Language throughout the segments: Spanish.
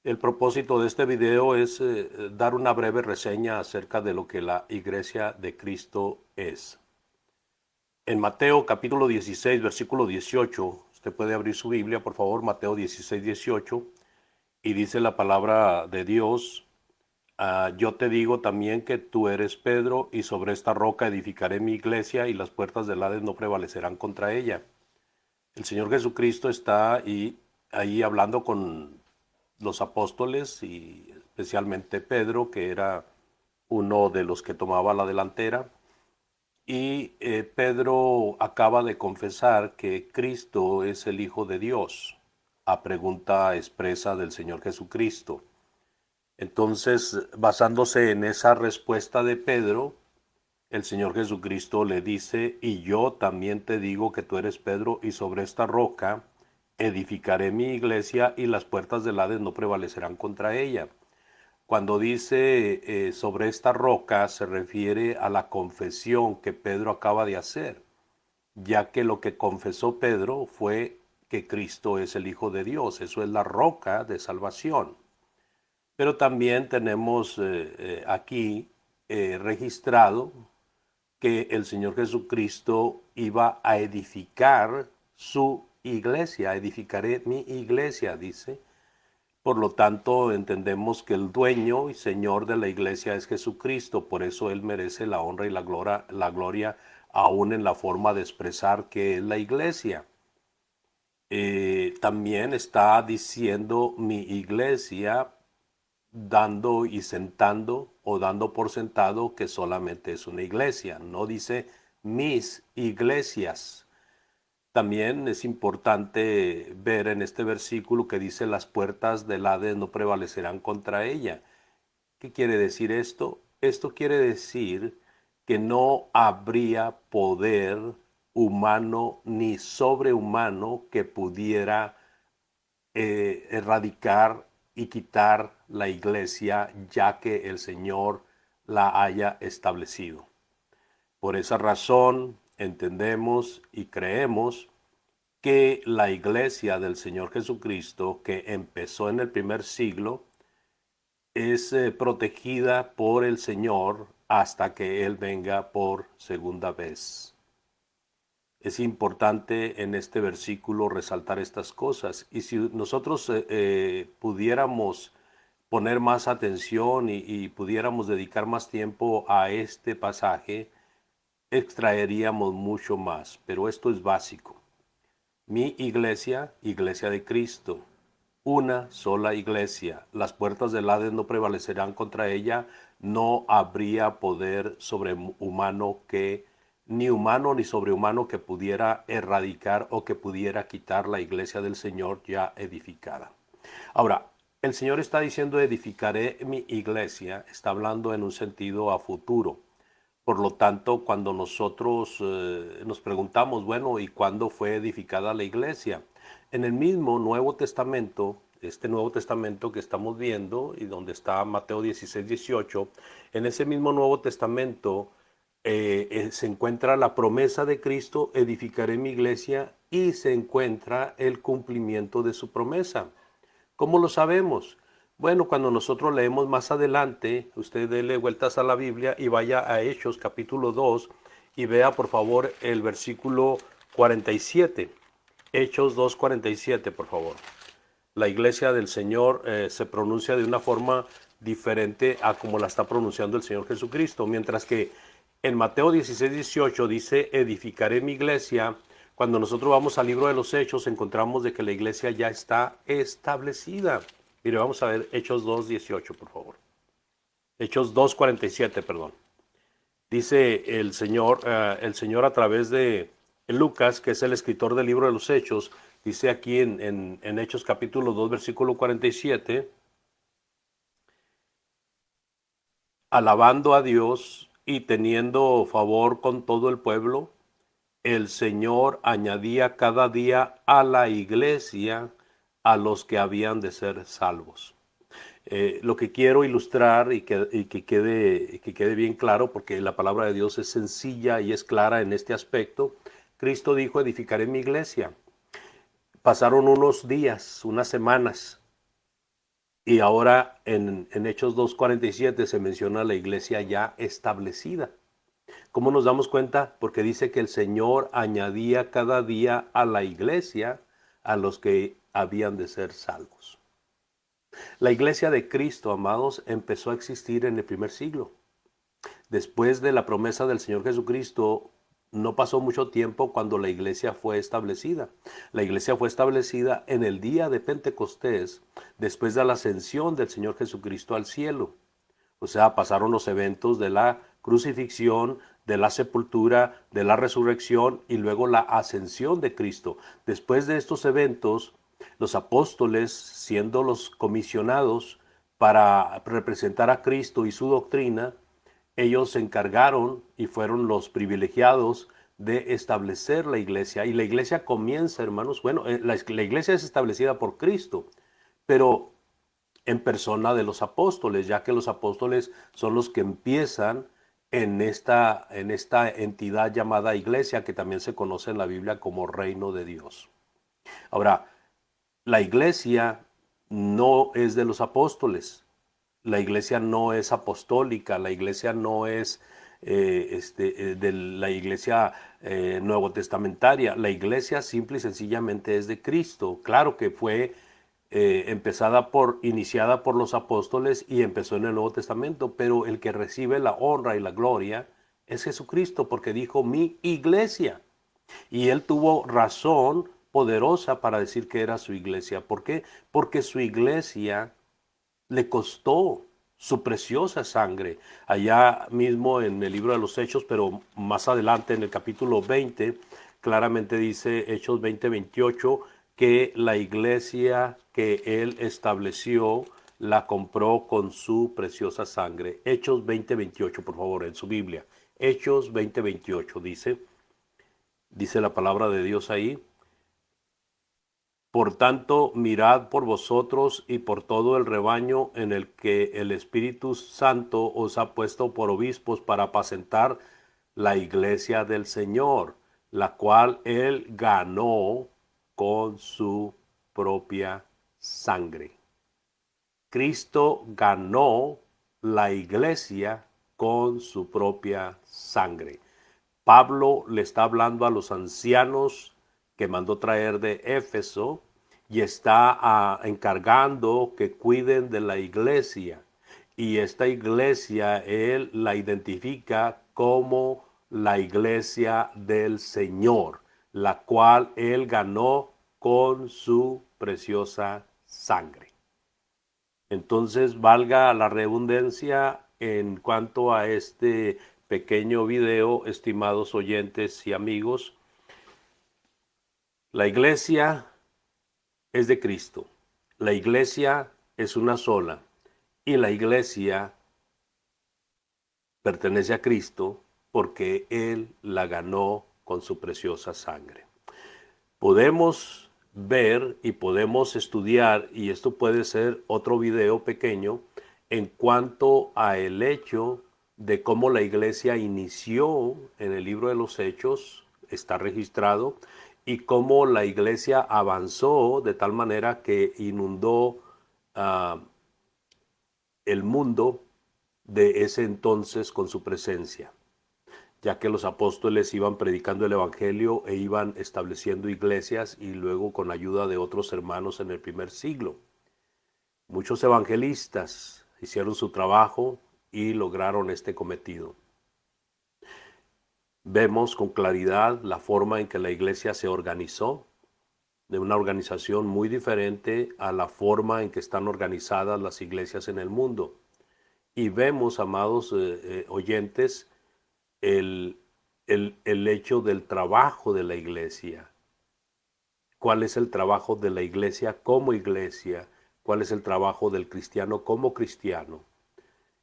El propósito de este video es dar una breve reseña acerca de lo que la Iglesia de Cristo es. En Mateo capítulo 16, versículo 18, usted puede abrir su Biblia, por favor, Mateo 16, 18, y dice la palabra de Dios, yo te digo también que tú eres Pedro, y sobre esta roca edificaré mi iglesia, y las puertas del Hades no prevalecerán contra ella. El Señor Jesucristo está ahí hablando con los apóstoles y especialmente Pedro, que era uno de los que tomaba la delantera. Y Pedro acaba de confesar que Cristo es el Hijo de Dios, a pregunta expresa del Señor Jesucristo. Entonces, basándose en esa respuesta de Pedro, el Señor Jesucristo le dice, y yo también te digo que tú eres Pedro, y sobre esta roca edificaré mi iglesia, y las puertas del Hades no prevalecerán contra ella. Cuando dice sobre esta roca, se refiere a la confesión que Pedro acaba de hacer, ya que lo que confesó Pedro fue que Cristo es el Hijo de Dios. Eso es la roca de salvación. Pero también tenemos aquí registrado que el Señor Jesucristo iba a edificar su iglesia. Edificaré mi iglesia, dice. Por lo tanto, entendemos que el dueño y señor de la iglesia es Jesucristo. Por eso Él merece la honra y la gloria aún en la forma de expresar que es la iglesia. También está diciendo mi iglesia, dando y sentando o dando por sentado que solamente es una iglesia. No dice mis iglesias. También es importante ver en este versículo que dice las puertas del Hades no prevalecerán contra ella. ¿Qué quiere decir esto? Esto quiere decir que no habría poder humano ni sobrehumano que pudiera erradicar y quitar la iglesia, ya que el Señor la haya establecido. Por esa razón entendemos y creemos que la iglesia del Señor Jesucristo, que empezó en el primer siglo, es protegida por el Señor hasta que Él venga por segunda vez. Es importante en este versículo resaltar estas cosas. Y si nosotros pudiéramos poner más atención y pudiéramos dedicar más tiempo a este pasaje, extraeríamos mucho más. Pero esto es básico. Mi iglesia, iglesia de Cristo, una sola iglesia. Las puertas del Hades no prevalecerán contra ella. No habría poder sobrehumano que, ni humano ni sobrehumano que pudiera erradicar o que pudiera quitar la iglesia del Señor ya edificada. Ahora, el Señor está diciendo edificaré mi iglesia, está hablando en un sentido a futuro. Por lo tanto, cuando nosotros nos preguntamos, bueno, ¿y cuándo fue edificada la iglesia? En el mismo Nuevo Testamento, este Nuevo Testamento que estamos viendo y donde está Mateo 16, 18, en ese mismo Nuevo Testamento se encuentra la promesa de Cristo, edificaré mi iglesia, y se encuentra el cumplimiento de su promesa. ¿Cómo lo sabemos? Bueno, cuando nosotros leemos más adelante, usted dele vueltas a la Biblia y vaya a Hechos capítulo 2 y vea por favor el versículo 47. Hechos 2:47, por favor. La iglesia del Señor se pronuncia de una forma diferente a como la está pronunciando el Señor Jesucristo, mientras que en Mateo 16, 18 dice, edificaré mi iglesia. Cuando nosotros vamos al libro de los Hechos, encontramos de que la iglesia ya está establecida. Mire, vamos a ver Hechos 2:18, por favor. Hechos 2:47, perdón. Dice el Señor a través de Lucas, que es el escritor del libro de los Hechos, dice aquí en Hechos capítulo 2, versículo 47, alabando a Dios y teniendo favor con todo el pueblo, el Señor añadía cada día a la iglesia a los que habían de ser salvos. Lo que quiero ilustrar que quede bien claro, porque la palabra de Dios es sencilla y es clara en este aspecto. Cristo dijo, edificaré mi iglesia. Pasaron unos días, unas semanas, Y ahora en Hechos 2:47 se menciona la iglesia ya establecida. ¿Cómo nos damos cuenta? Porque dice que el Señor añadía cada día a la iglesia a los que habían de ser salvos. La iglesia de Cristo, amados, empezó a existir en el primer siglo. Después de la promesa del Señor Jesucristo, no pasó mucho tiempo cuando la iglesia fue establecida. La iglesia fue establecida en el día de Pentecostés, después de la ascensión del Señor Jesucristo al cielo. O sea, pasaron los eventos de la crucifixión, de la sepultura, de la resurrección y luego la ascensión de Cristo. Después de estos eventos, los apóstoles, siendo los comisionados para representar a Cristo y su doctrina, ellos se encargaron y fueron los privilegiados de establecer la iglesia. Y la iglesia comienza, hermanos, bueno, la iglesia es establecida por Cristo, pero en persona de los apóstoles, ya que los apóstoles son los que empiezan en esta entidad llamada iglesia, que también se conoce en la Biblia como reino de Dios. Ahora, la iglesia no es de los apóstoles, la iglesia no es apostólica, la iglesia no es de la iglesia nuevo testamentaria, la iglesia simple y sencillamente es de Cristo. Claro que fue iniciada por los apóstoles y empezó en el Nuevo Testamento, pero el que recibe la honra y la gloria es Jesucristo, porque dijo mi iglesia. Y él tuvo razón poderosa para decir que era su iglesia. ¿Por qué? Porque su iglesia le costó su preciosa sangre. Allá mismo en el libro de los Hechos, pero más adelante en el capítulo 20, claramente dice Hechos 20:28, que la iglesia que él estableció la compró con su preciosa sangre. Hechos 20:28, por favor, en su Biblia. Hechos 20:28 dice la palabra de Dios ahí. Por tanto, mirad por vosotros y por todo el rebaño en el que el Espíritu Santo os ha puesto por obispos para apacentar la iglesia del Señor, la cual él ganó con su propia sangre. Cristo ganó la iglesia con su propia sangre. Pablo le está hablando a los ancianos que mandó traer de Éfeso y está encargando que cuiden de la iglesia. Y esta iglesia él la identifica como la iglesia del Señor, la cual él ganó con su preciosa sangre. Entonces, valga la redundancia en cuanto a este pequeño video, estimados oyentes y amigos, la iglesia es de Cristo. La iglesia es una sola y la iglesia pertenece a Cristo porque Él la ganó con su preciosa sangre. Podemos ver y podemos estudiar, y esto puede ser otro video pequeño, en cuanto a el hecho de cómo la iglesia inició en el libro de los Hechos, está registrado, y cómo la iglesia avanzó de tal manera que inundó el mundo de ese entonces con su presencia, ya que los apóstoles iban predicando el evangelio e iban estableciendo iglesias y luego con ayuda de otros hermanos en el primer siglo. Muchos evangelistas hicieron su trabajo y lograron este cometido. Vemos con claridad la forma en que la iglesia se organizó, de una organización muy diferente a la forma en que están organizadas las iglesias en el mundo. Y vemos, amados oyentes, el hecho del trabajo de la iglesia. ¿Cuál es el trabajo de la iglesia como iglesia? ¿Cuál es el trabajo del cristiano como cristiano?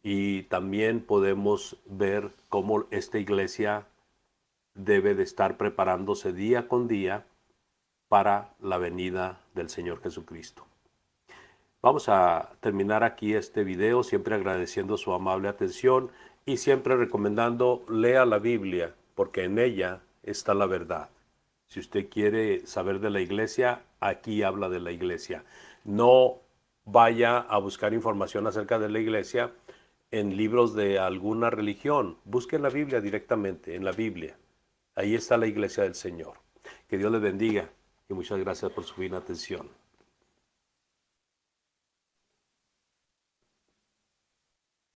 Y también podemos ver cómo esta iglesia debe de estar preparándose día con día para la venida del Señor Jesucristo. Vamos a terminar aquí este video, siempre agradeciendo su amable atención y siempre recomendando lea la Biblia, porque en ella está la verdad. Si usted quiere saber de la iglesia, aquí habla de la iglesia. No vaya a buscar información acerca de la iglesia en libros de alguna religión. Busque en la Biblia directamente, en la Biblia. Ahí está la iglesia del Señor. Que Dios les bendiga y muchas gracias por su fina atención.